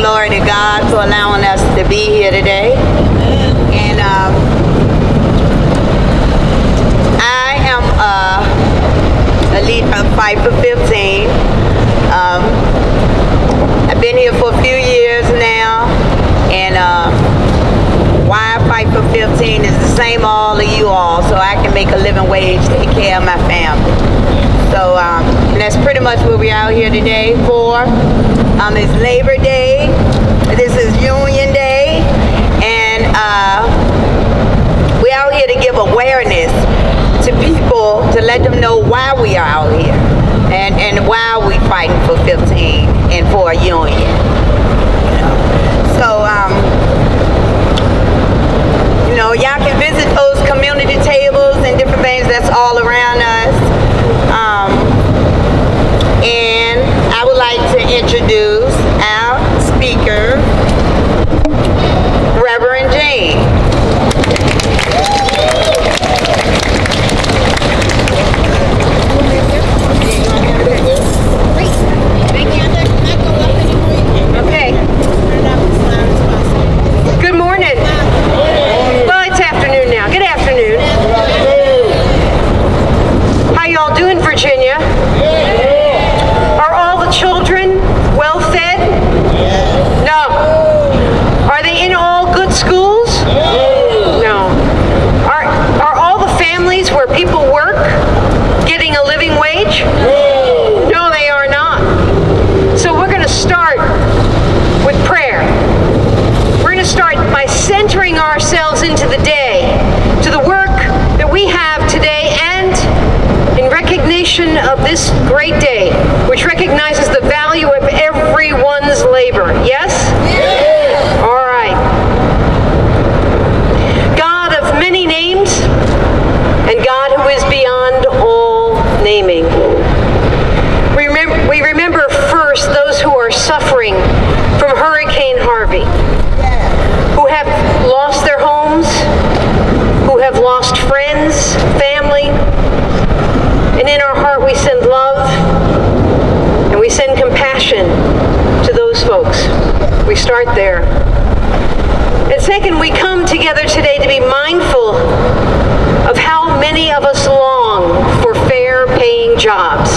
glory to God for allowing us to be here today. And I am a lead of Fight for 15. I've been here for a few years now, and why I Fight for 15 is the same all of you all, so I can make a living wage, take care of my family. So that's pretty much what we're out here today for. It's Labor Day. This is Union Day, and we're out here to give awareness to people, to let them know why we are out here and why we fighting for 15 and for a union. So y'all can visit those community tables and different things that's all around us. And I would like to introduce our speaker, Reverend Jane. Okay. Good morning. Well, it's afternoon now. Good afternoon. How y'all doing, Virginia? Are all the children well fed? No. Are they in all good schools? No. Are all the families where people work getting a living wage? No, they are not. So we're going to start with prayer. We're going to start by centering ourselves into the day, to the work that we have today, and in recognition of this great day, which recognizes the value of everyone's labor. Yes? Yes. All right. God of many names, and God who is beyond all naming. We remember first those who are suffering from Hurricane Harvey, who have lost their homes, who have lost friends, family, and in our heart we send love and we send compassion to those folks. We start there. And second, we come together today to be mindful of how many of us long for fair paying jobs.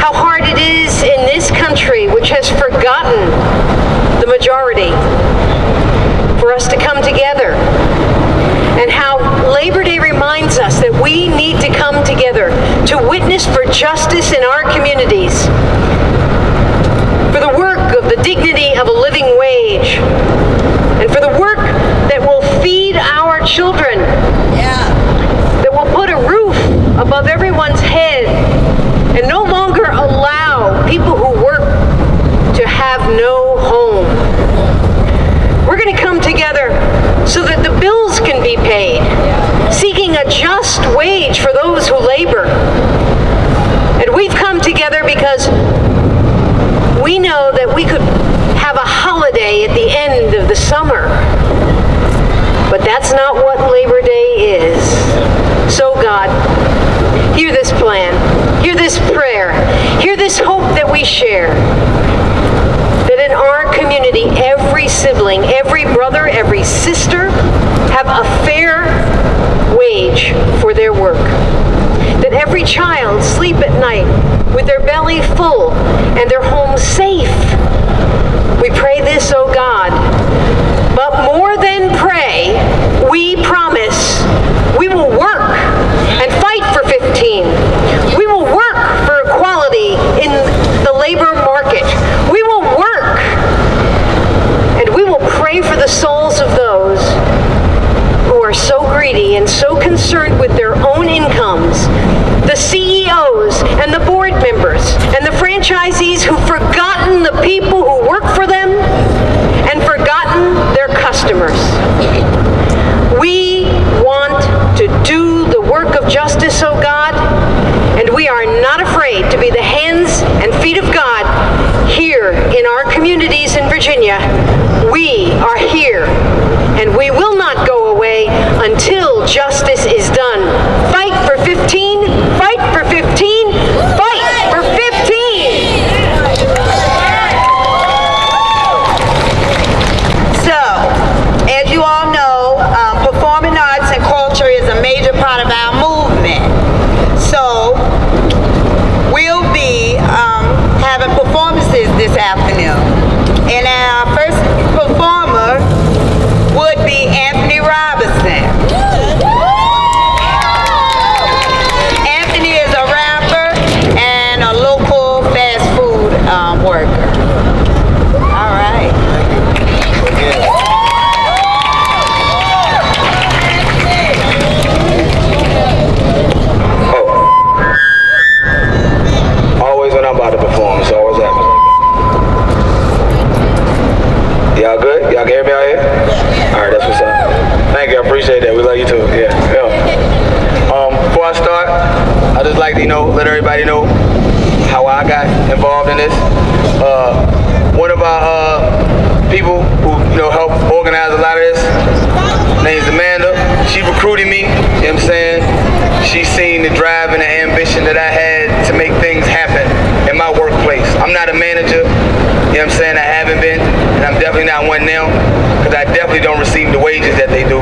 How hard it is in this country, which has forgotten the majority, for us to come together. And how Labor Day reminds us that we need to come together to witness for justice in our communities, for the work of the dignity of a living wage, and for the work that will feed our children, that will put a roof above everyone's head, and no longer allow people who work to have no home. We're going to come together so that the bills can be paid, seeking a just wage for those who labor. And we've come together because we know that we could have a holiday at the end of the summer. But that's not what Labor Day is. So God, hear this plan, hear this prayer, hear this hope that we share. That in our community, every sibling, every brother, every sister have a fair wage for their work. That every child sleep at night with their belly full and their home safe. We pray this, oh God. But more than pray, we promise we will work and fight for 15. We will work for equality in the labor market. We will work, and we will pray for the souls of those who are so greedy and so concerned with their own incomes, the CEOs and the board members and the franchisees who've forgotten the people who work for them and forgotten their customers. We want to do the work of justice, oh God, and we are not afraid to be the hands and feet of God here in our communities in Virginia. We are here, and we will not go away until justice is done. Fight for 15, fight for 15, fight for 15! Y'all good? Y'all can hear me out here? All right, that's what's up. Thank you, I appreciate that. We love you too. Yeah. Before I start, I just like to let everybody know how I got involved in this. One of our people who helped organize a lot of this, name's Amanda. She recruited me. You know what I'm saying? She seen the drive and the ambition that I had to make things happen in my workplace. I'm not a manager. You know what I'm saying? I haven't been, and I'm definitely not one now, because I definitely don't receive the wages that they do.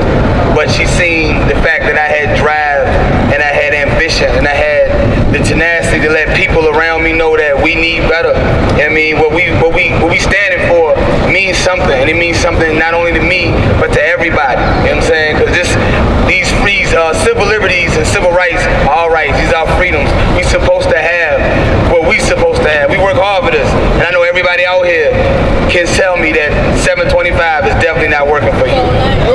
But she seen the fact that I had drive, and I had ambition, and I had the tenacity to let people around me know that we need better. I mean, what we standing for means something, and it means something not only to me, but to everybody. You know what I'm saying? Because these frees, civil liberties and civil rights are all rights. These are freedoms. We supposed to have what we supposed to have. We work hard for this, and I know everybody out here can tell me that 725 is definitely not working for you.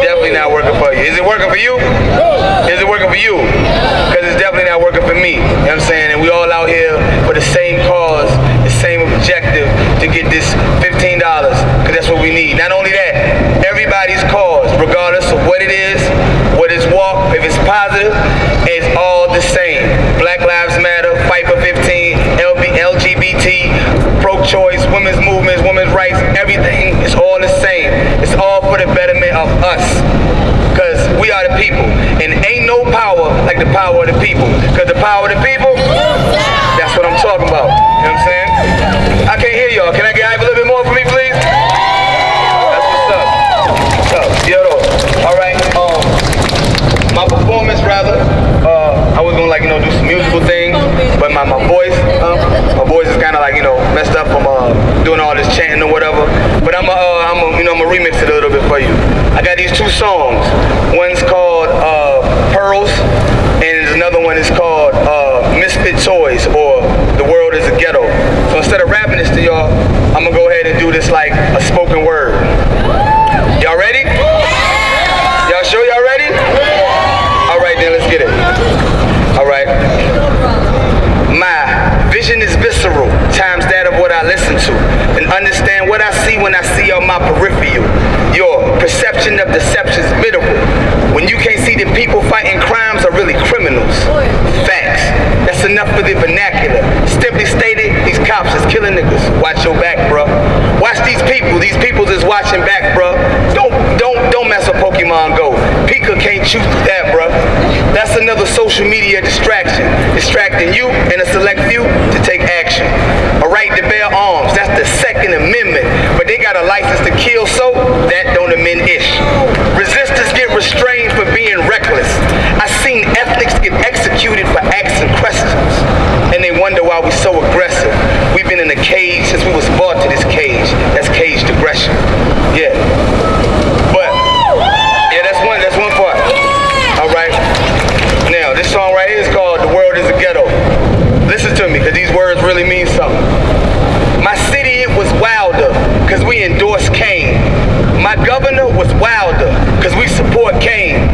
Definitely not working for you. Is it working for you? Is it working for you? Because it's definitely not working for me. You know what I'm saying? And we all out here for the same cause, the same objective, to get this $15, because that's what we need. Not only that, everybody's cause, regardless of what it is, what is walk, if it's positive, it's all the same. Black Lives Matter, Fight for 15, LGBT, pro-choice, women's movements, women's rights, everything is all the same. It's all for the betterment of us, because we are the people, and ain't no power like the power of the people, because the power of the people, that's what I'm talking about. You know what I'm saying? I can't hear y'all. Can I get hype a little bit more for me, please? That's what's up. What's up? Yo, all right. My performance, rather, I was gonna do some musical things, but my voice is kind of messed up from doing all this chanting or whatever. But I'm gonna remix it a little bit for you. I got these two songs. One's called Pearls, and another one is called Misfit Toys, or The World is a Ghetto. So instead of rapping this to y'all, I'm gonna go ahead and do this like a spoken word. Y'all ready? Y'all sure y'all ready? All right, then let's get it. All right. My vision is visceral, times that of what I listen to, and understand what I see when I see on my peripheral. Your perception of deception is biddable. When you can't see that people fighting crimes are really criminals. Facts. That's enough for the vernacular. Simply stated, these cops is killing niggas. Watch your back, bro. Watch these people. These peoples is watching back, bro. Don't mess with Pokemon Go. Pika can't choose that, bro. That's another social media distraction. Distracting you and a select few to take action. A right to bear arms. That's the Second Amendment. But they got a license to kill, so that don't amend ish. Resistors get restrained for being reckless. I seen ethnics get executed for asking questions, and they wonder why we so aggressive. We've been in a cage since we was brought to this cage. That's caged aggression. Yeah. But yeah, that's one part. All right. Now this song right here is called "The World Is a Ghetto." Listen to me, because these words really mean something. My city, it was wilder, because we endorsed Kane. My governor was wilder, because we support Kane.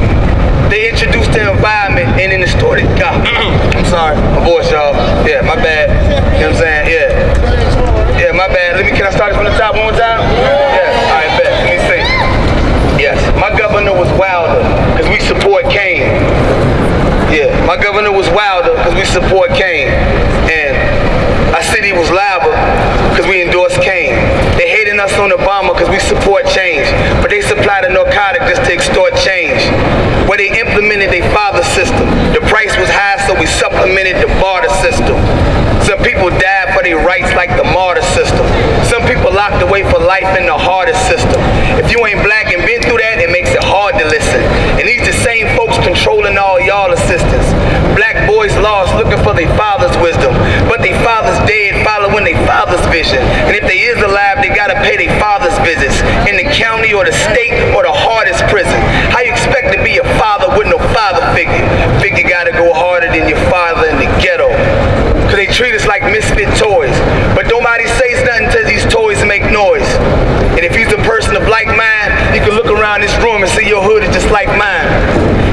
They introduced the environment and in the story. I'm sorry, my voice, y'all. Yeah, my bad. You know what I'm saying? Yeah, my bad. Can I start it from the top one more time? Yeah, all right, bet. Let me see. Yes, my governor was wilder, because we support Kane. Yeah, my governor was wilder, because we support Kane. And our city was louder, because we endorsed Kane. They hating us on Obama because we support change, but they supply the narcotic just to extort change. Where they implemented their father system. The price was high, so we supplemented the barter system. Some people died for their rights like the martyr system. Some people locked away for life in the hardest system. If you ain't black and been through that, it makes it hard to listen. And these the same folks controlling all y'all assistance. Black boys lost looking for their father's wisdom, but their father's dead following their father's vision. And if they is alive, they gotta pay their father's visits in the county or the state or the hardest prison. How you expect to be a father with no father figure? Figure gotta go harder than your father in the ghetto. Cause they treat us like misfit toys, but nobody says nothing till these toys make noise. And if you're a person of like mind, you can look around this room and see your hood is just like mine.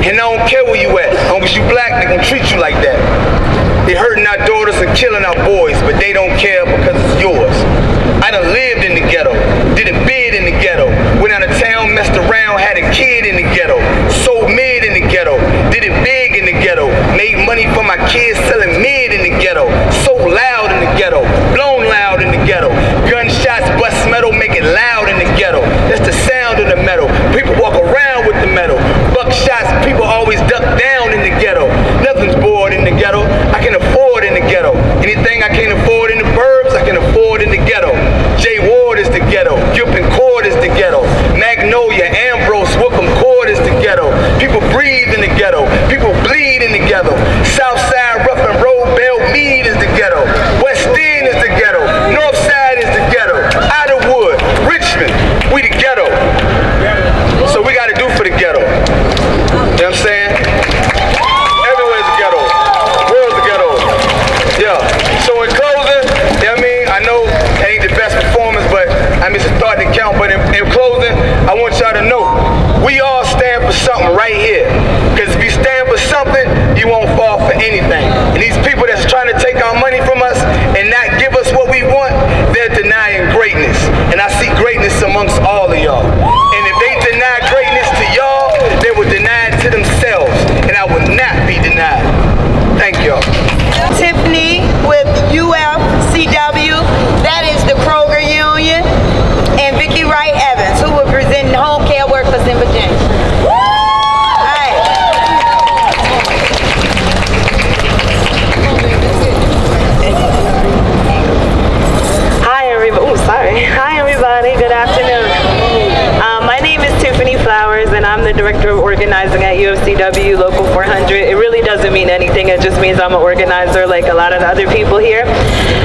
And I don't care where you at, as long as you black, they gon' treat you like that. They hurting our daughters and killing our boys, but they don't care because it's yours. I done lived in the ghetto, did a bid in the ghetto, selling mid in the ghetto, so loud in the ghetto, blown loud in the ghetto. Gunshots bust metal, make it loud in the ghetto. That's the sound of the metal. People walk around with the metal. Buckshots, people always duck down in the ghetto. Nothing's bored in the ghetto. I can afford in the ghetto. Anything I can't afford in the burbs, I can afford in the ghetto. J Ward is the ghetto. Gilpin Court is the ghetto. Magnolia, Ambrose, Wickham Court is the ghetto. People breathe in the ghetto. People bleed in the ghetto. Southside, Rough and Road, Bell Mead is the ghetto. West End is the ghetto. North Side is the ghetto. Idlewood, Richmond, we the ghetto. So we got to do for the ghetto. You know what I'm saying? Everywhere's the ghetto. The world's the ghetto. Yeah. So in closing, you know what I mean? I know it ain't the best performance, but I mean, it's a start to count. But in closing, I want y'all to know, we all stand for something right here. Because if you stand for something, you won't fall for anything. And these people that's trying to take our money from us and not give us what we want, they're denying greatness. And I see greatness amongst all of y'all. And if they deny greatness to y'all, they will deny it to themselves. And I will not be denied. Thank y'all. Tiffany with UFCW, that is the Kroger Union, and Vicki Wright Evans, who will present home care workers in Virginia. Hi everybody, good afternoon. My name is Tiffany Flowers and I'm the Director of Organizing at UFCW Local 400. It really doesn't mean anything, it just means I'm an organizer like a lot of the other people here.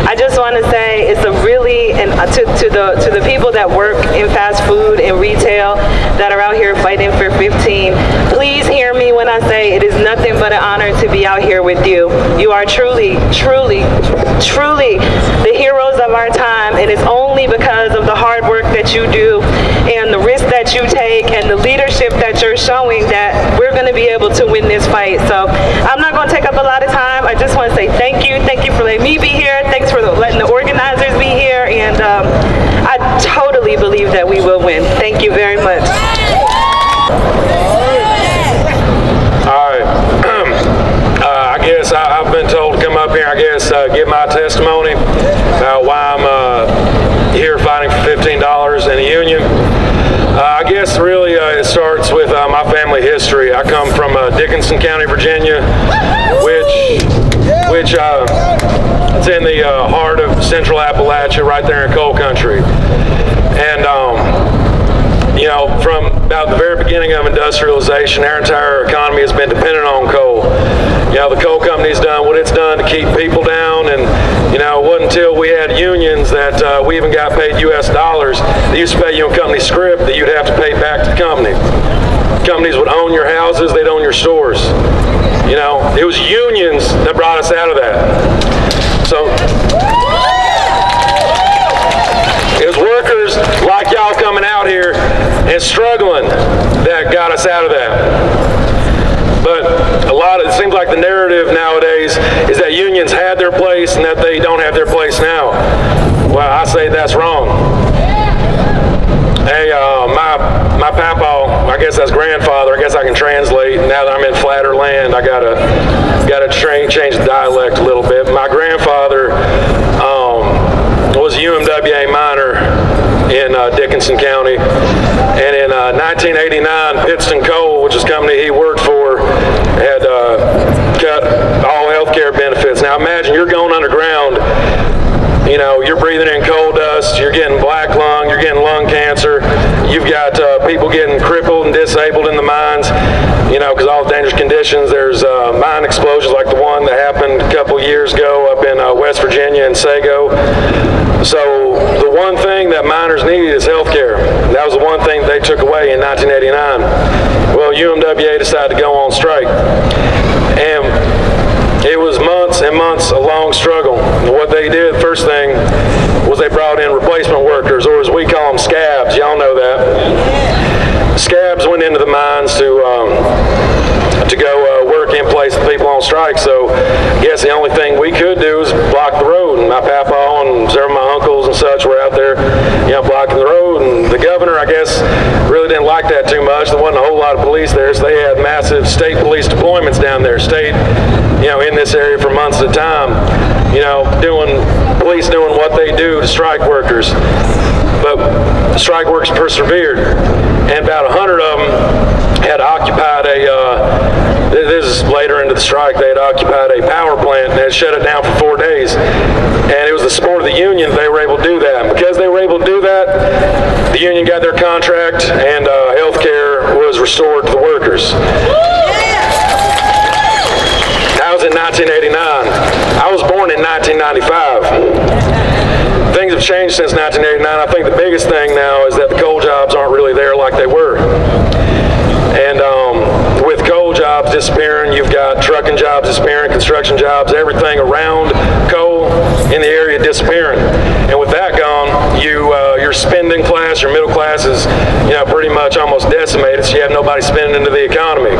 I just want to say it's a really, and to the people that work in fast food and retail that are out here fighting for 15, please hear me when I say it is nothing but an honor to be out here with you. You are truly, truly, truly the heroes of our time, and it's only because of the hard work that you do and the risk that you take and the leadership that you're showing that we're going to be able to win this fight. So I'm not going to take up a lot of time. I just want to say thank you. Thank you for letting me be here. Thanks for letting the organizers be here. And I totally believe that we will win. Thank you very much. All right. I guess I've been told to come up here, give my testimony about why I'm here fighting for $15 in a union. I guess really it starts with my family history. I come from Dickinson County, Virginia, which it's in the heart of Central Appalachia, right there in coal country. And you know, from about the very beginning of industrialization, our entire economy has been dependent on coal. You know, the coal company's done what it's done to keep people down, and you know, it wasn't until we had unions that we even got paid U.S. dollars. They used to pay you a company script that you'd have to pay back to the company. Companies would own your houses, they'd own your stores. You know, it was unions that brought us out of that. So it was workers like y'all coming out here and struggling that got us out of that. But it seems like the narrative nowadays is that unions had their place and that they don't have their place now. Well, I say that's wrong. Hey, my papa, I guess that's grandfather, I guess I can translate. Now that I'm in flatter land, I gotta change the dialect a little bit. My grandfather was a UMWA miner in Dickinson County, and in 1989, Pittston Coal, which is a company he worked for, had cut all health care benefits. Now imagine you're going underground, you know, you're breathing in coal dust, you're getting black lung, you're getting lung cancer, you've got people getting crippled and disabled in the mines, you know, because all the dangerous conditions. There's mine explosions like the one that happened a couple years ago up in West Virginia in Sago. So the one thing that miners needed is health care. That was the one thing they took away in 1989. Well, UMWA decided to go on strike. And it was months and months a long struggle. And what they did, first thing, was they brought in replacement workers, or as we call them, scabs. Y'all know that. Scabs went into the mines to go work in place with people on strike. So I guess the only thing we could do is block the road. And my papa and several of my uncles and such were out there, you know, blocking the road. road, and the governor, I guess, really didn't like that too much. There wasn't a whole lot of police there, so they had massive state police deployments down there, in this area for months at a time, police doing what they do to strike workers. But the strike workers persevered, and about 100 of them had occupied this is later into the strike, they had occupied a power plant and had shut it down for 4 days. And it was the support of the union they were able to do that. And because they were able to do that, the union got their contract, and health care was restored to the workers. That was in 1989. I was born in 1995. Things have changed since 1989. I think the biggest thing now is that the coal jobs aren't really there like they were. And with coal jobs disappearing, you've got trucking jobs disappearing, construction jobs, everything around coal in the area disappearing. And with that gone, your spending class, your middle class is, pretty much almost decimated, so you have nobody spending into the economy.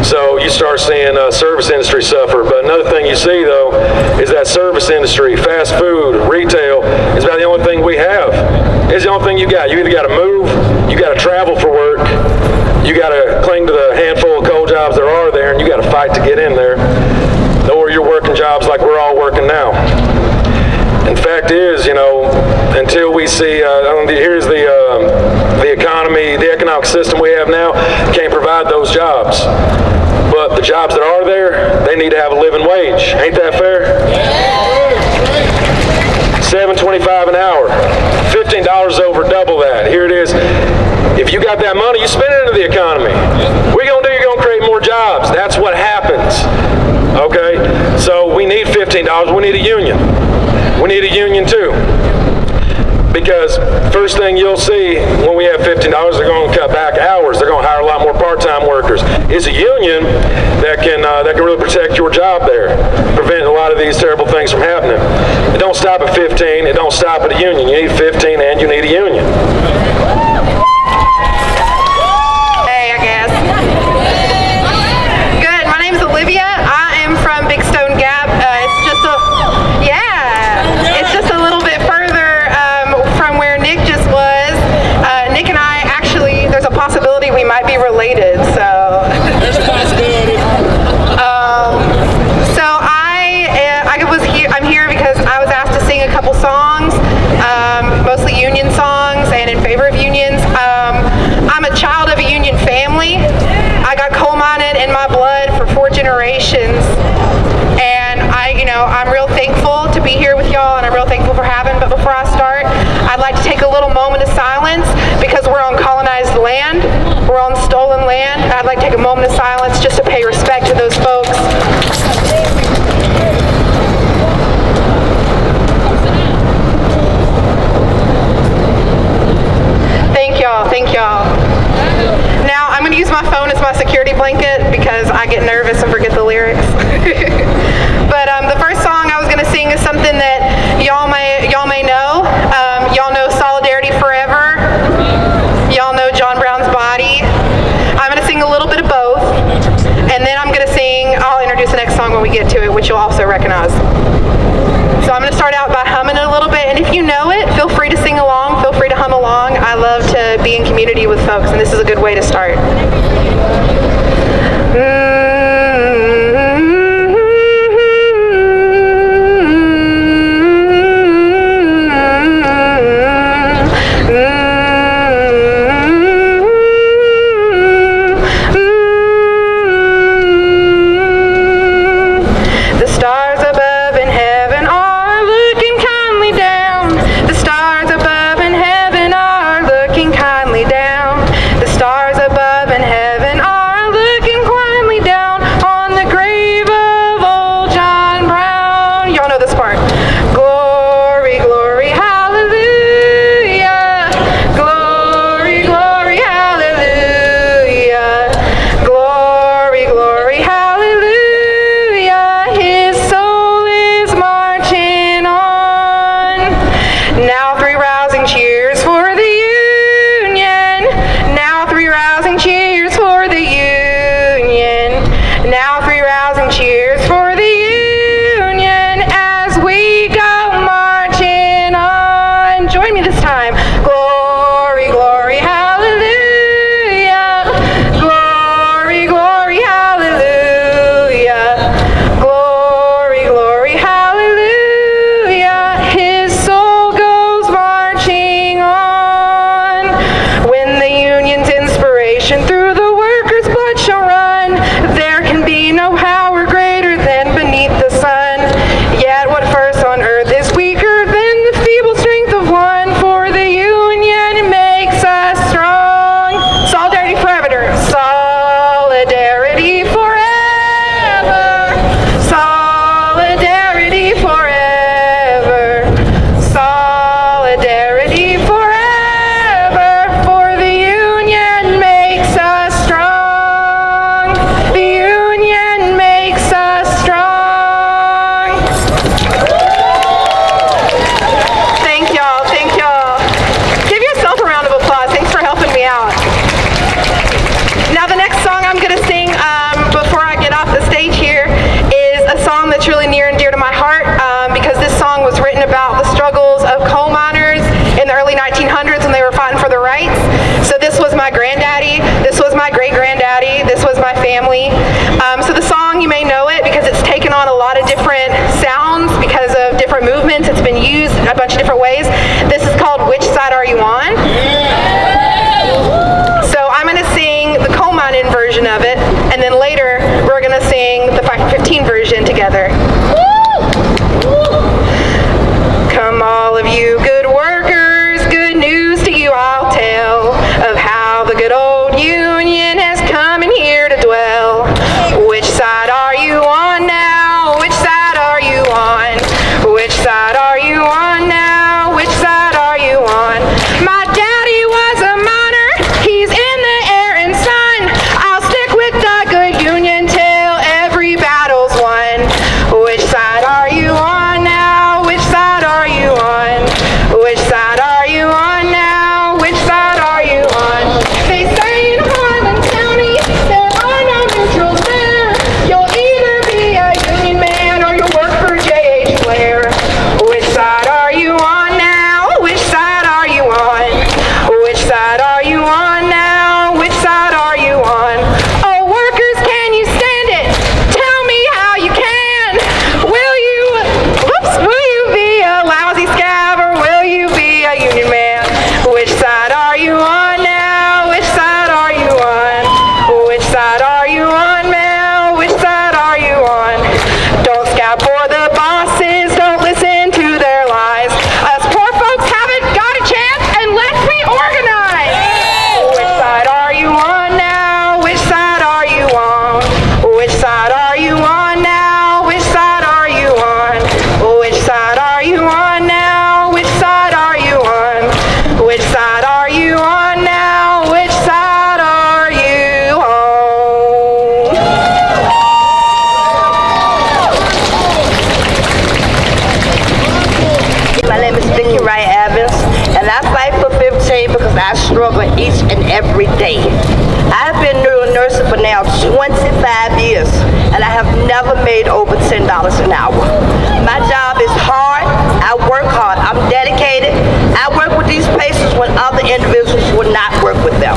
So you start seeing service industry suffer. But another thing you see, though, is that service industry, fast food, retail, is about the only thing we have. It's the only thing you got. You either got to move, you got to travel for work, you got to cling to the handful of coal jobs there are there, and you got to fight to get in there. Or you're working jobs like we're all working now. And the fact is, until we see, here's the economy, the economic system we have now, can't provide those jobs. But the jobs that are there, they need to have a living wage. Ain't that fair? $7.25 an hour. $15 over double that. Here it is. If you got that money, you spend it into the economy. What are you going to do? You're going to create more jobs. That's what happens. Okay? So we need $15. We need a union. We need a union too. Because first thing you'll see when we have $15, they're going to cut back hours. They're going to hire a lot more part-time workers. It's a union that can really protect your job there, prevent a lot of these terrible things from happening. It don't stop at 15. It don't stop at a union. You need 15 and you need a union. Hey, I guess. Good. My name's Olivia. I am from Big Stone Gap. It's just a little bit further from where Nick just was. Nick and I actually, there's a possibility we might be related. So. There's a possibility. I'm here because I was asked to sing a couple songs, mostly union songs and in favor of unions. I'm a child of a union family. I got coal mining in my blood for 4 generations. And I'm real thankful to be here with y'all, and I'm real thankful for having. But before I start, I'd like to take a little moment of silence because we're on colonized land. We're on stolen land. I'd like to take a moment of silence just to pay respect to those folks. Thank y'all. Now I'm going to use my phone as my security blanket because I get nervous and forget the lyrics. But the first song I was going to sing is something that y'all may know. Y'all know Solidarity Forever. Y'all know John Brown's Body. I'm going to sing a little bit of both, and then I'll introduce the next song when we get to it, which you'll also recognize. So I'm going to start out by humming it a little bit, and if you know it, feel free to sing along, feel free to hum along. I love to be in community with folks, and this is a good way to start. The stars above in heaven are looking kindly down. 1800s when they were fighting for their rights. So this was my granddaddy, this was my great-granddaddy, this was my family. So the song, you may know it because it's taken on a lot of different sounds because of different movements. It's been used a bunch of different ways. This is called Which Side Are You On? So I'm going to sing the coal mining version of it, and then later we're going to sing the 515 version together. Come all of you good workers, good news to you I'll tell of how the good old union has come in here to dwell. Which side are you on now? Which side are you on? Which side are you on now? Which side are you on? My daddy was a miner, he's in the air and sun. I'll stick with the good union till every battle's won. Which side are you on now? Which side are you on? Which side are you on now? Which side are you on? They say in Harlan County there are no neutrals there. You'll either be a union man or you'll work for J.H. Blair. Which side are you on now? Which side are you on? Which side are you on now? Which side are you on? Oh, workers, can you stand it? Tell me how you can. Will you be a lousy scab or will you be a union man? Which side are you on now? Which side are you on? Which side are you on now? Which side are you on? Don't scab for the bosses, don't listen to their lies. Us poor folks haven't got a chance unless we organize. Which side are you on now? Which side are you on? Which side are you on now? Which side are you on? Which side are you on now? Which side are you on? Which side are you on now? Which side are you on? My name is Vicki Wright Evans, and I fight for 15 because I struggle each and every day. I've been nursing for now 25 years, and I have never made over $10 an hour. My job is hard. I work hard. I'm dedicated. I work with these patients when other individuals would not work with them.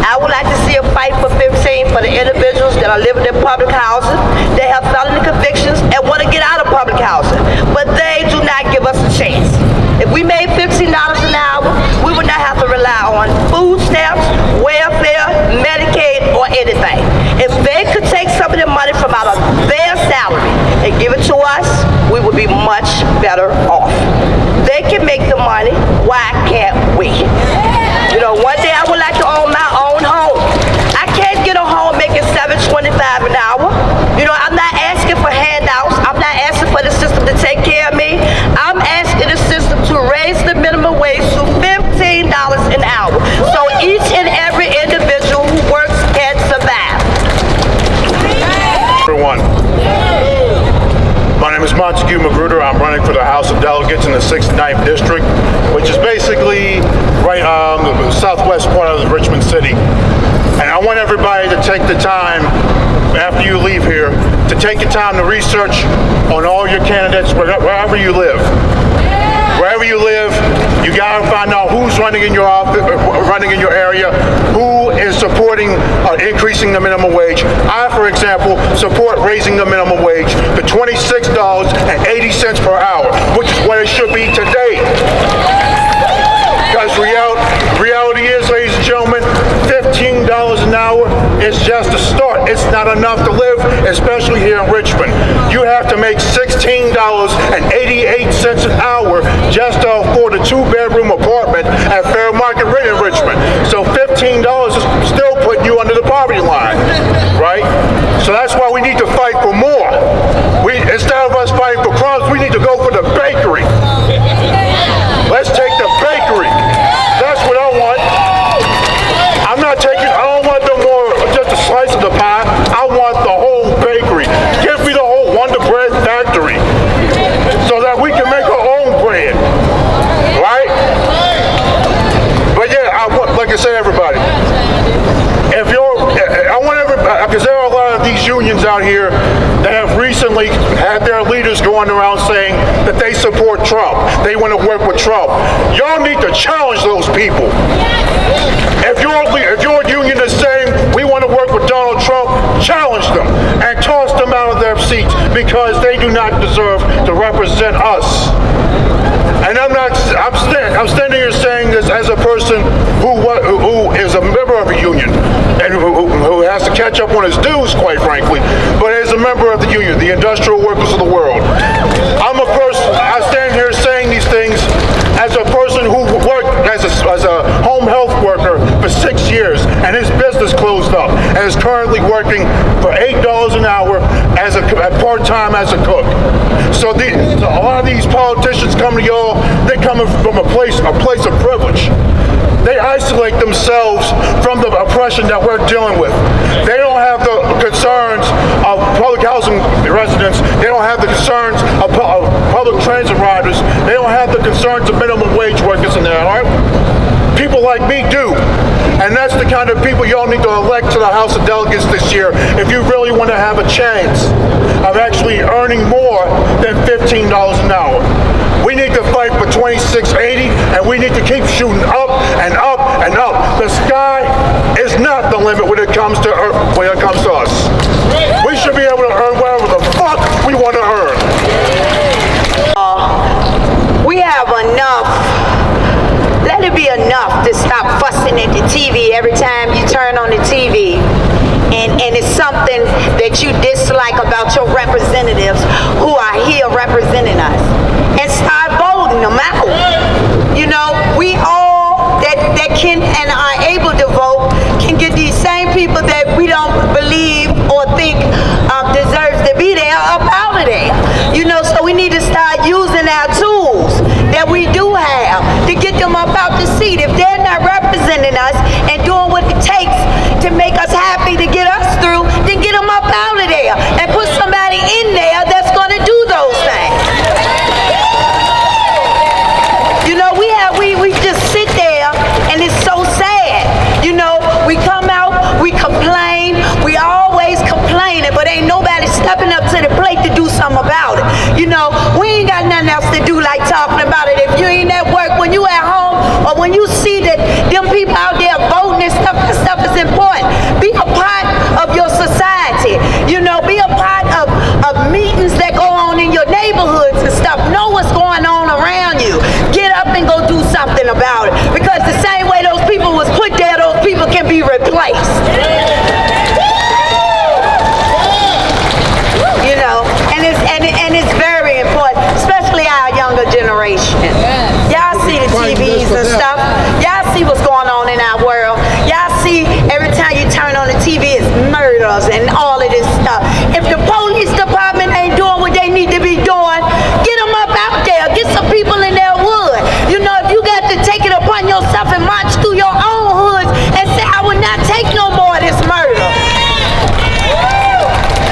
I would like to see a fight for 15 for the individuals that are living in public housing. They have felony convictions and want to get out of public housing, but they do not give us a chance. If we made $15 an hour, we would not have to rely on food stamps, welfare, Medicaid, or anything. If they could take some of the money from out of their salary and give it to us, we would be much better off. They can make the money, why can't we? You know, one day I would like to own my own home. I can't get a home making $7.25 an hour. You know, I'm not asking for handouts. I'm not asking for the system to take care of me. I'm asking the system to raise the minimum wage to $15 an hour so each and every individual who works can survive. Everyone. My name is Montague Magruder. I'm running for the House of Delegates in the 6th 9th District, which is basically right on the southwest part of Richmond City. And I want everybody to take the time, after you leave here, to take the time to research on all your candidates wherever you live. Wherever you live, you gotta find out who's running in your office, running in your area, who is supporting increasing the minimum wage. I, for example, support raising the minimum wage to $26.80 per hour, which is what it should be today. Because reality is, ladies and gentlemen, $15 an hour is just a start. It's not enough to live, especially here in Richmond. You have to make $16.88 an hour just to afford a 2-bedroom apartment at fair market rate in Richmond. So $15 is still putting you under the poverty line, right? So that's why we need to fight for more. Instead of us fighting for crumbs, we need to go for the bakery. Let's take the bakery. That's what I want. I don't want no more, just a slice of the pie. I want the whole bakery. Give me the whole Wonder Bread factory so that we can make our own bread, right? But yeah, like I said, everybody, because there are a lot of these unions out here that have recently had their leaders going around saying that they support Trump. They want to work with Trump. Y'all need to challenge those people. If your union is saying we want to work with Donald Trump, challenge them and toss them out of their seats because they do not deserve to represent us. And I'm standing here saying this as a person who is a member of a union and who has to catch up on his dues, quite frankly, but as a member of the union, the industrial workers of the world. I stand here saying these things as a person who worked as a home health worker for 6 years, and his business closed up, and is currently working for $8 an hour as a part-time as a cook. So a lot of these politicians come to y'all, they come from a place of privilege. They isolate themselves from the oppression that we're dealing with. They don't have the concerns of public housing residents. They don't have the concerns of public transit riders. They don't have the concerns of minimum wage workers in there, all right? People like me do. And that's the kind of people y'all need to elect to the House of Delegates this year if you really want to have a chance of actually earning more than $15 an hour. We need to fight for 2680, and we need to keep shooting up and up and up. The sky is not the limit when it comes to us. We should be able to earn whatever the fuck we want to earn. We have enough. Let it be enough to stop fussing at the TV every time you turn on the TV. And it's something that you dislike about your representatives who are here representing us. And start voting them out. You know, we all that can and are able to vote can get these same people that we don't believe or think deserves to be there up out of there. You know, so we need to start using our tools that we do have to get them up out the seat. If they're not representing us and doing what it takes to make us happy to get us through, then get them up out of there and put somebody in there that's going to do those things. You know, we just sit there and it's so sad. You know, we come out, we complain, we always complaining, but ain't nobody stepping up to the plate to do something about it. You know, we ain't got nothing else to do like talking about it. If you ain't at work, when you at home, or when you see that them people out there voting and stuff, that stuff is important. Be a part of your society. You know, be a part of meetings that go on in your neighborhoods and stuff. Know what's going on around you. Get up and go do something about it. Because the same way those people was put there, those people can be replaced. You know, and it's very important, especially our younger generation. Y'all see the TVs and stuff. Y'all see what's going on in our world. Y'all see every time you turn on the TV, it's murders and all of this stuff. If the police department ain't doing what they need to be doing, get them up out there. Get some people in their wood. You know, if you got to take it upon yourself and march through your own hoods and say, I will not take no more of this murder.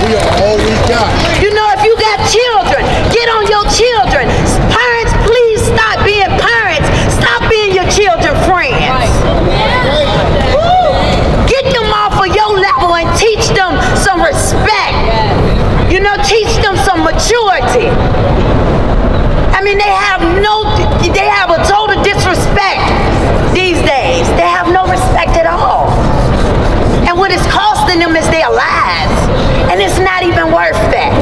We are all we got. You know, if you got children, get on your children. Parents, please stop being parents. Stop being your children friends. Get them off of your level and teach them some respect. You know, teach them some maturity. I mean, they have a total disrespect these days. They have no respect at all. And what it's costing them is their lives. And it's not even worth that.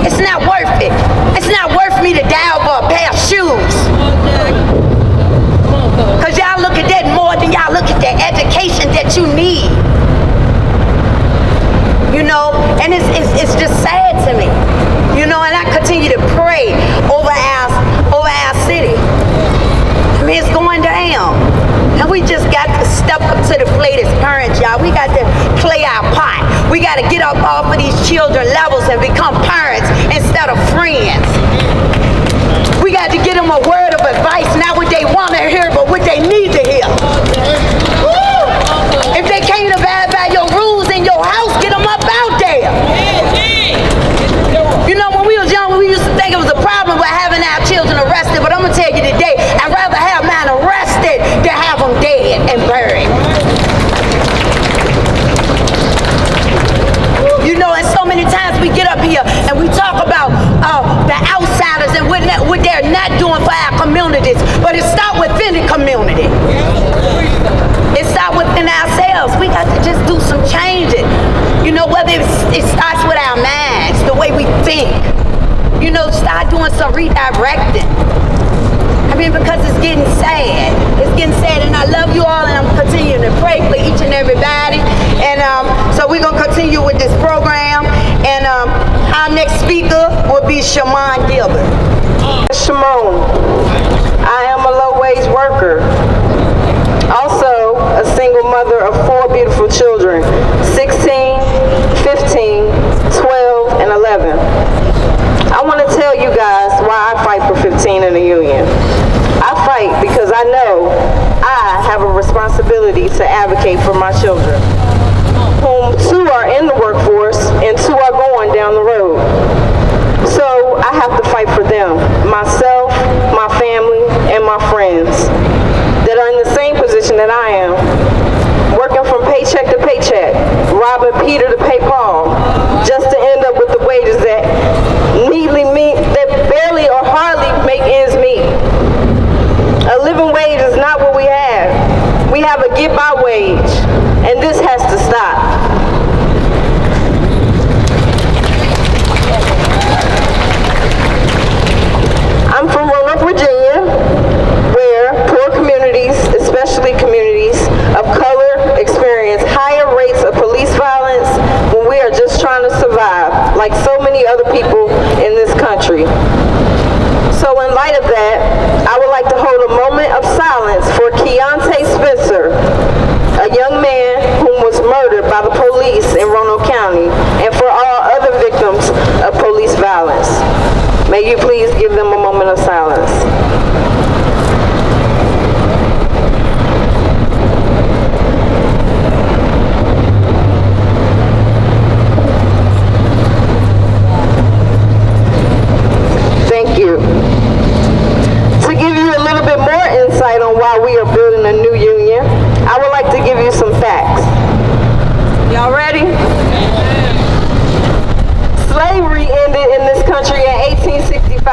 It's not worth it. It's not worth me to die over a pair of shoes. Because y'all look at that more than y'all look at the education that you need. You know, and it's just sad to me. You know, and I continue to pray over our city. I mean, it's going down. And we just got to step up to the plate as parents, y'all. We got to play our part. We got to get up off of these children levels and become parents instead of friends. We got to get them a word of advice, not what they want to hear, but what they need to hear. Woo! If they can't abide by your rules in your house, get them up out there. You know, when we was young, we used to think it was a problem with having our children arrested, but I'm going to tell you today, I'd rather have mine arrested than have them dead and buried. You know, and so many times we get up here and we talk about the outsiders and in ourselves. We got to just do some changing. You know, whether it starts with our minds, the way we think. You know, start doing some redirecting. I mean, because it's getting sad. It's getting sad, and I love you all, and I'm continuing to pray for each and everybody. And so we're going to continue with this program. And our next speaker will be Shamon Gilbert. Shimon, I am a low-wage worker. Also, a single mother of 4 beautiful children, 16, 15, 12, and 11. I want to tell you guys why I fight for 15 in the union. I fight because I know I have a responsibility to advocate for my children, whom 2 are in the workforce and 2 are going down the road. So I have to fight for them, myself, my family, and my friends that are in the same position that I am, working from paycheck to paycheck, robbing Peter to pay Paul, just to end up with the wages that barely or hardly make ends meet. A living wage is not what we have. We have a get-by wage, and this has to stop. I'm from Roanoke, Virginia, where poor communities, especially communities of color, experience higher rates of police violence when we are just trying to survive, like so many other people in this country. So in light of that, I would like to hold a moment of silence for Keontae Spencer, a young man who was murdered by the police in Roanoke County, and for all other victims of police violence. May you please give them a moment of silence. Thank you. To give you a little bit more insight on why we are building a new union, I would like to give you some facts. Y'all ready? Slavery ended in this country in 1865.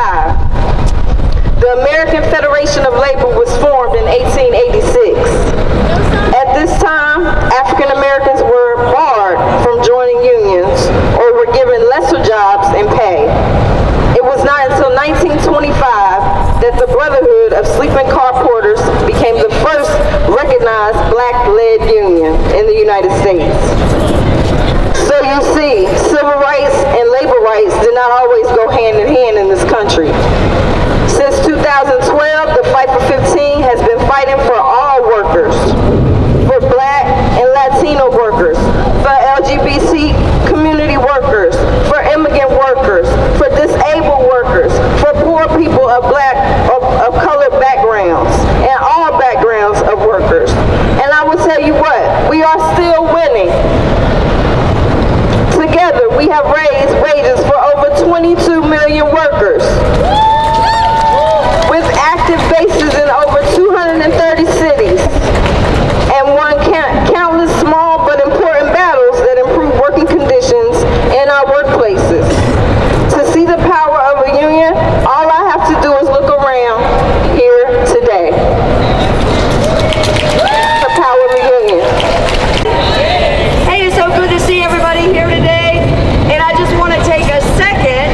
The American Federation of Labor was formed in 1886. At this time, African Americans were barred from joining unions or were given lesser jobs and pay. It was not until 1925 that the Brotherhood of Sleeping Car Porters became the first recognized black-led union in the United States. So you see, civil rights and labor rights did not always go hand in hand in this country. Since 2012, the Fight for 15 has been fighting for all workers, for black and Latino workers, for LGBT community workers, for immigrant workers, for disabled workers, for poor people of black of colored backgrounds, and all backgrounds of workers. And I will tell you what, we are still winning. Together, we have raised wages for over 22 million workers, with active bases in over 230 cities, and won countless small but important battles that improve working conditions in our workplaces. To see the power of a union, all I have to do is look around here today. The power of a union. Hey, it's so good to see everybody here today. And I just want to take a second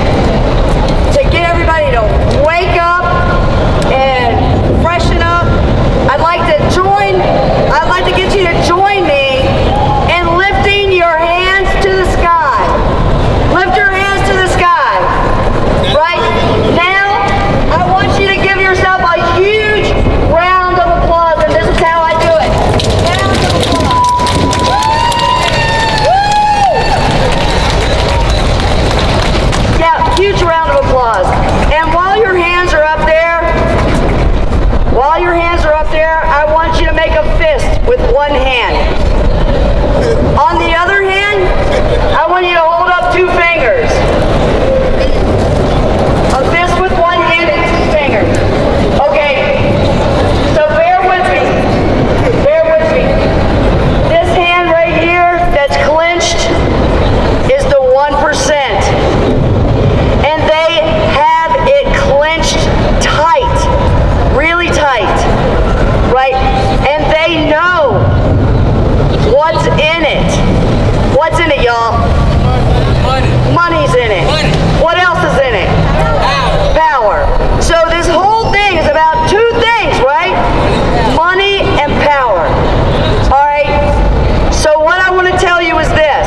What's in it, y'all? Money's in it. What else is in it? Power. So this whole thing is about two things, right? Money and power. All right? So what I want to tell you is this.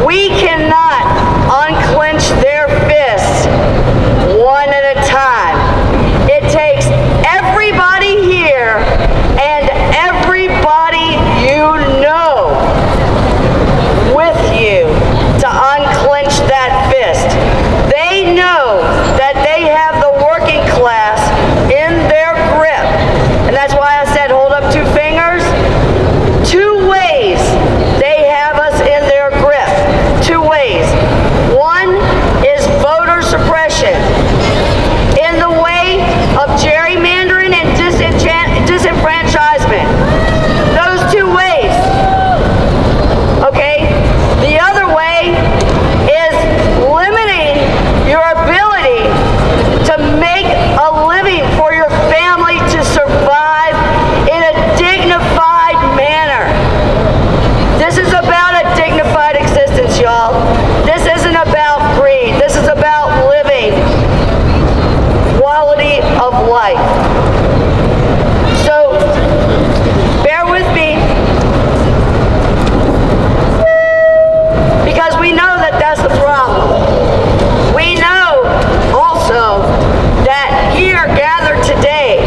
We cannot unclench their fists one at a time. It takes everybody here and everybody you know with you to unclench that fist. They know that they have the working class in their grip. And that's why I said hold up two fingers. Two ways they have us in their grip. Two ways. One is voter suppression in the way of gerrymandering and disenfranchisement. Those two ways. Okay? The other way is limiting your ability to make a living for your family to survive in a dignified manner. This is about a dignified existence, y'all. This isn't about greed. This is about living quality of life. So, bear with me, because we know that that's the problem. We know also that here gathered today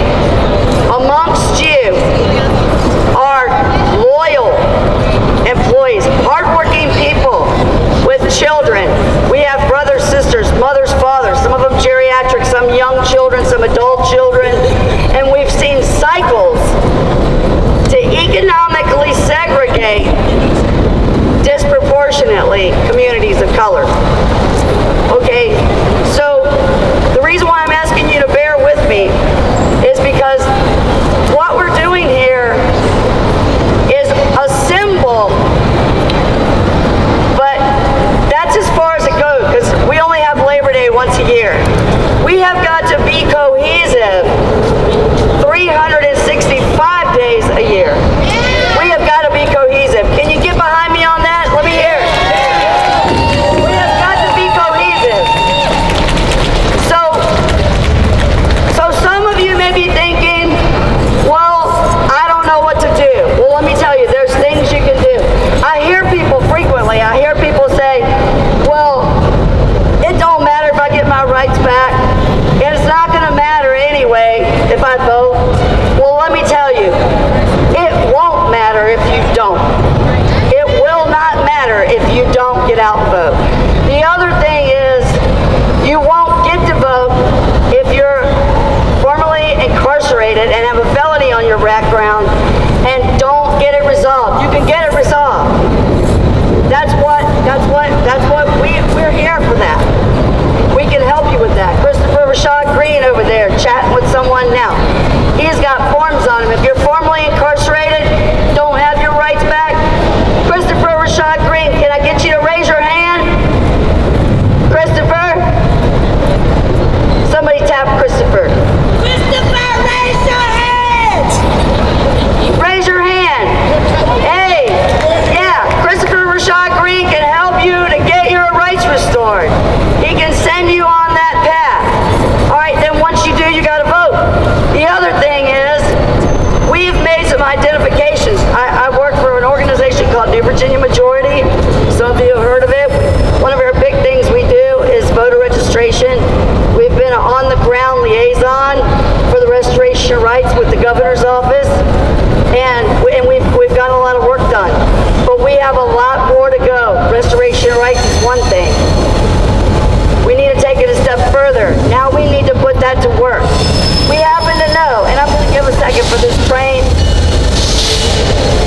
amongst you are loyal employees, hardworking people with children. We have brothers, sisters, mothers, fathers, some of them geriatric, some young children, some adult children, and we've seen cycles to economically segregate disproportionately communities of color. Okay, so the reason why I'm asking you to bear with me is because what we're doing here is a symbol, but that's as far as it goes, because we only have Labor Day once a year. We have got to be cohesive 365 days a year. We have got to be cohesive. Can you get behind me on that? Let me hear it. We have got to be cohesive. So some of you may be thinking, well, I don't know what to do. Well, let me tell you, there's things you can do. I hear people frequently, say, well, it don't matter if I get my rights back, and it's not going to matter anyway if I vote. Well, let me tell you, it won't matter if you don't. It will not matter if you don't get out and vote. The other thing is, you won't get to vote if you're formerly incarcerated and have a felony on your background and don't get it resolved. You can get it resolved. That's what we're here for that. We can help you with that. Christopher Rashad Green over there chatting with someone now. He's got forms on him. If you're formerly incarcerated, don't have your rights back, Christopher Rashad Green, can I get you to raise your hand? Christopher? Somebody tap Christopher. Christopher, raise your hand! Raise your hand. Hey, yeah, Christopher Rashad Green can help you to get your rights restored. He can send you on that path. All right, then once you do, you got to vote. The other thing is, we've made some identifications. I work for an organization called New Virginia Majority. Some of you have heard of it. One of our big things we do is voter registration. We've been an on-the-ground liaison for the restoration of rights with the governor's office, and we've got a lot of work done. But we have a lot more to go. Restoration of rights is one thing. We need to take it a step further. Now we need to put that to work. We happen to know, and I'm going to give a second for this train,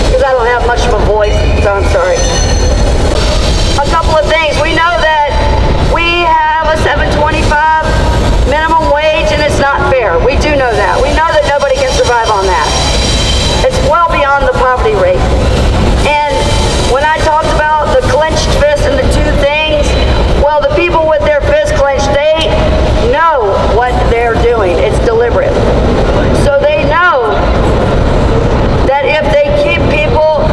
because I don't have much of a voice, so I'm sorry. A couple of things. We know that we have a $7.25 minimum wage, and it's not fair. We do know that. We know that nobody can survive on that. It's well beyond the poverty rate. And when I talked about the clenched fist and the two things, well, the people with their fists clenched, they know what they're doing. It's deliberate. So they know that if they keep people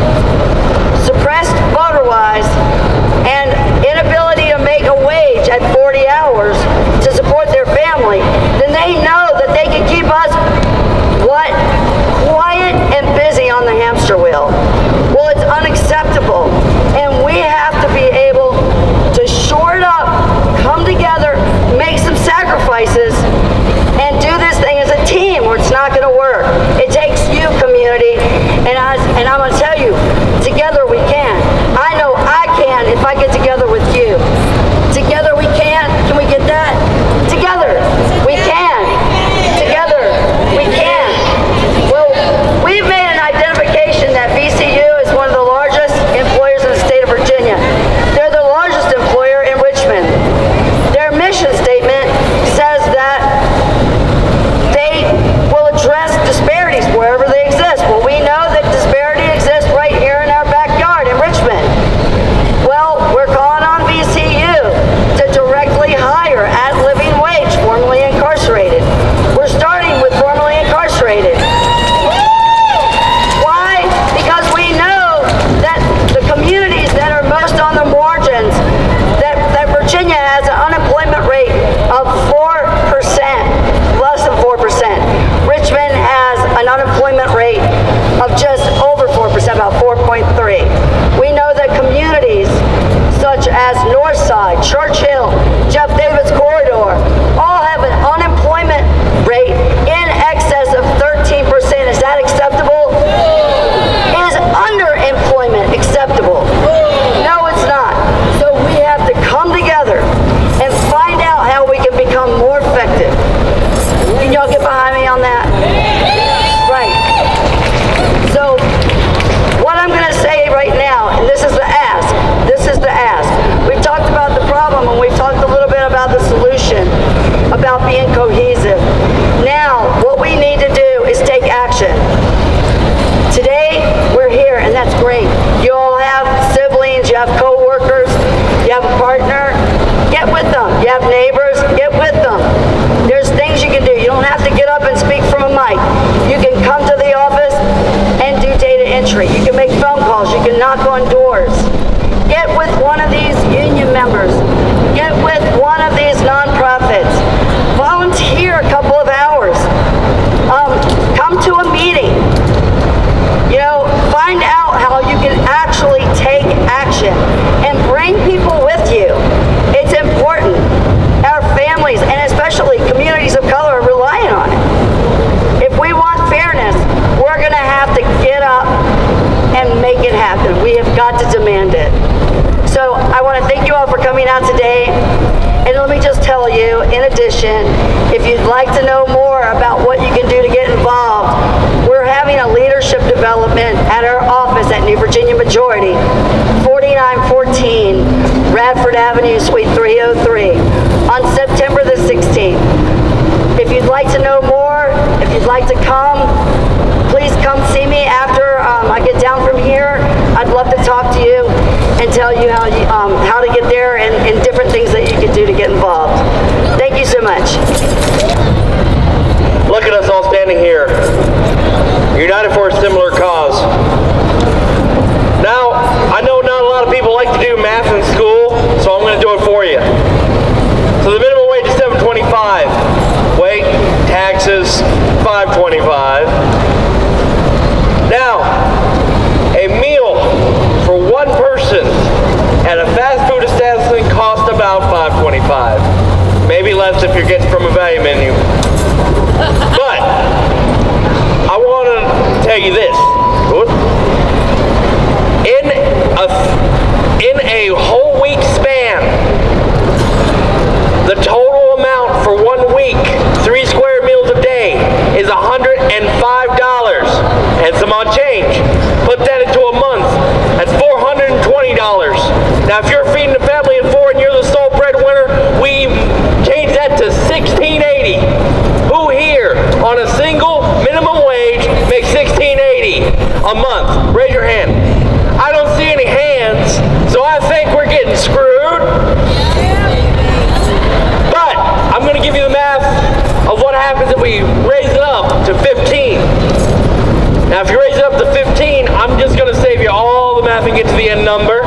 rate of just over 4%, about 4.3. We know that communities such as Northside, Churchill, Jeff Davis Corridor, all have an unemployment rate in excess of 13%. Is that acceptable? Is underemployment acceptable? No, it's not. So we have to come together and find out how we can become more effective. Can y'all get behind me on that? Right. So what I'm going to say right now, and this is the ask. This is the ask. We've talked about the problem and we've talked a little bit about the solution, about being cohesive. Now, what we need to do is take action. Today, we're here, and that's great. You all have siblings, you have co-workers, you have a partner. Get with them. You have neighbors, get with them. There's things you can do. You don't have to get up and speak from a mic. You can come to the office and do data entry. You can make phone calls. You can knock on doors. Get with one of these union members. Get with one of these nonprofits. Volunteer a couple of hours. Come to a meeting. You know, find out how you can actually take action and bring people with you. It's important. Our families, and especially communities of color, are relying on it. If we want fairness, we're going to have to get up and make it happen. We have got to demand it. So I want to thank you all for coming out today. And let me just tell you, in addition, if you'd like to know more about what you can do to get involved, we're having a leadership development at our office at New Virginia Majority, 4914 Radford Avenue, Suite 303, on September the 16th. If you'd like to know more, if you'd like to come, please come see me after I get down from here. I'd love to talk to you and tell you how to get there and different things that you can do to get involved. Thank you so much. Look at us all standing here, united for a similar cause. Now, I know not a lot of people like to do math in school, so I'm going to do it for you. So the minimum wage is $7.25. Wait, taxes, $5.25. Now, a meal for one person at a fast food establishment costs about $5.25. Maybe less if you're getting from a value menu. But I want to tell you this. In a whole week span, the total amount for 1 week, 3 square meals a day, is $105 and some odd change. Put that into a month, that's $420. Now if you're feeding a family of 4 and you're the sole breadwinner, we change that to $16.80. Who here on a single minimum wage makes $16.80 a month? Raise your hand. I don't see any hands, so I think we're getting screwed. But I'm going to give you the math of what happens if we raise it up to 15. Now if you raise it up to 15, I'm just going to save you all the math and get to the end number.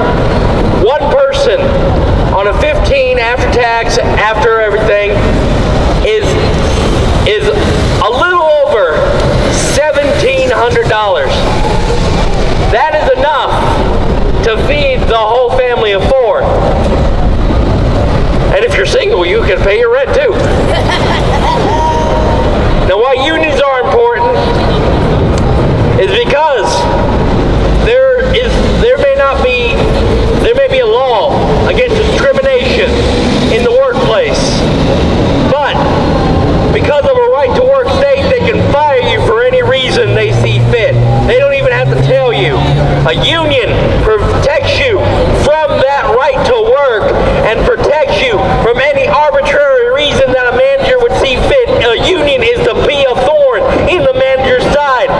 One person on a 15 after tax, after everything, is a little over $1,700. That is enough to feed the whole family of 4. And if you're single, you can pay your rent too. Now why unions are important is because there may be a law against discrimination in the workplace, but because of a right to work state, they can fire you for any reason they see fit. They don't even have to tell you. A union protects you from that right to work and protects you from any arbitrary reason that a manager would see fit. A union is to be a thorn in the manager's side.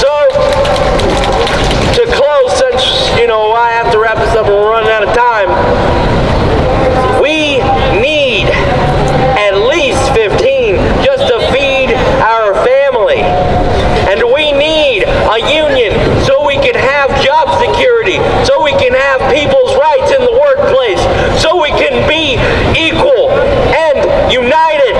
So, to close, since, I have to wrap this up and we're running out of time, we need at least 15 just to feed our family. And we need a union so we can have job security, so we can have people's rights in the workplace, so we can be equal and united.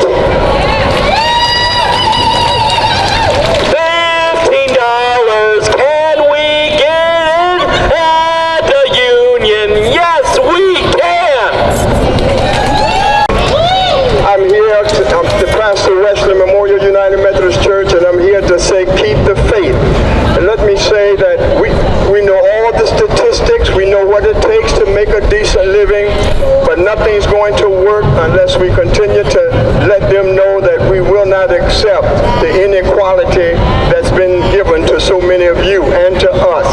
United Methodist Church, and I'm here to say keep the faith. And let me say that we know all the statistics, we know what it takes to make a decent living, but nothing's going to work unless we continue to let them know that we will not accept the inequality that's been given to so many of you and to us.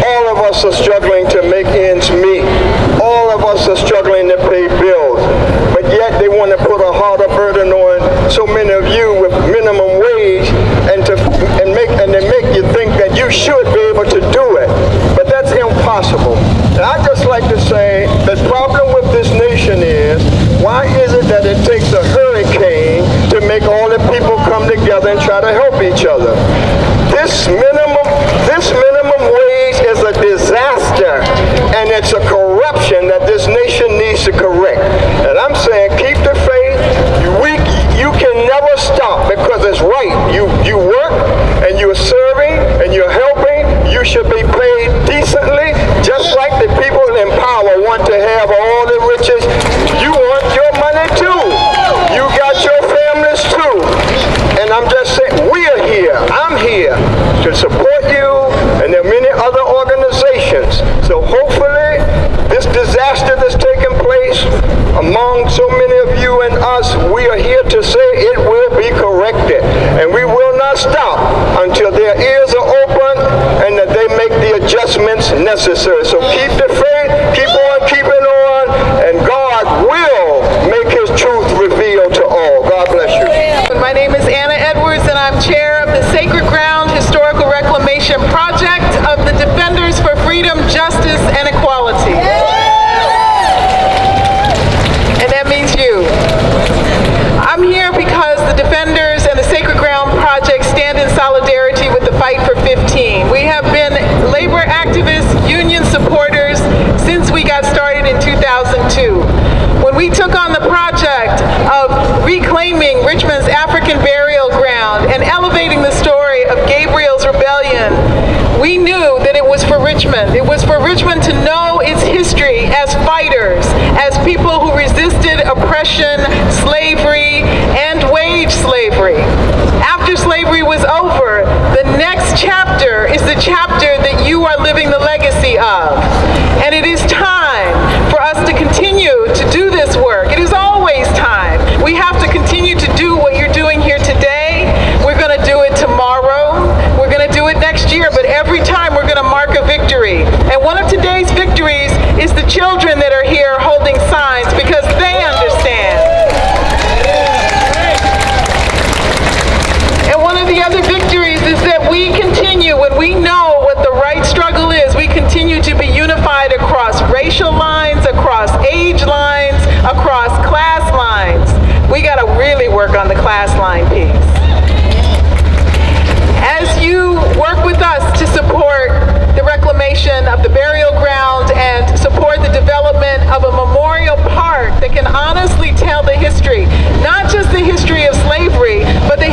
All of us are struggling to make ends meet. All of us are struggling to pay bills, but yet they want to put a harder burden on so many of you with minimum wage, and they make you think that you should be able to do it, but that's impossible. And I just like to say the problem with this nation is, why is it that it takes a hurricane to make all the people come together and try to help each other? This minimum wage is a disaster, and it's a corruption that this nation needs to correct. And I'm saying keep the faith. You can never stop because it's right. You work and you're serving and you're helping. You should be paid decently, just like the people in power want to have all the riches. You want your money too. You got your families too. And I'm just saying, we are here. I'm here to support you, and there are many other organizations. So hopefully this disaster that's taking place among so many of you and us, we are here to say it will be corrected, and we will not stop until their ears are open and that they make the adjustments necessary. So keep the faith, keep on keeping on, and God will make his truth revealed to all. God bless you. My name is Anna Edwards, and I'm chair of the Sacred Ground Historical Reclamation Project of the Defenders for Freedom, Justice, and Equality. And that means you. I'm here because the Defenders and the Sacred Ground Project stand in solidarity with the fight for 15. We have been labor activists, union supporters since we got started in 2002. When we took on the project of reclaiming Richmond's African burial ground and elevating the story of Gabriel's rebellion, we knew that it was for Richmond. It was for Richmond to know its history as fighters, as people who resisted oppression, slavery, and wage slavery. After slavery was over, the next chapter is the chapter that you are living the legacy of. And it is time for us to continue to do this work. It is always time. We have to continue to do what you're doing here today. We're going to do it tomorrow. We're going to do it next year, but every time we're going to mark a victory. And one of today's victories is the children that are here holding signs, because they understand. And one of the other victories is that we continue, when we know what the right struggle is, we continue to be unified across racial lines, across age lines, across class lines. We got to really work on the class line piece. As you work with us to support the reclamation of the burial ground and support the development of a memorial park that can honestly tell the history, not just the history of slavery, but the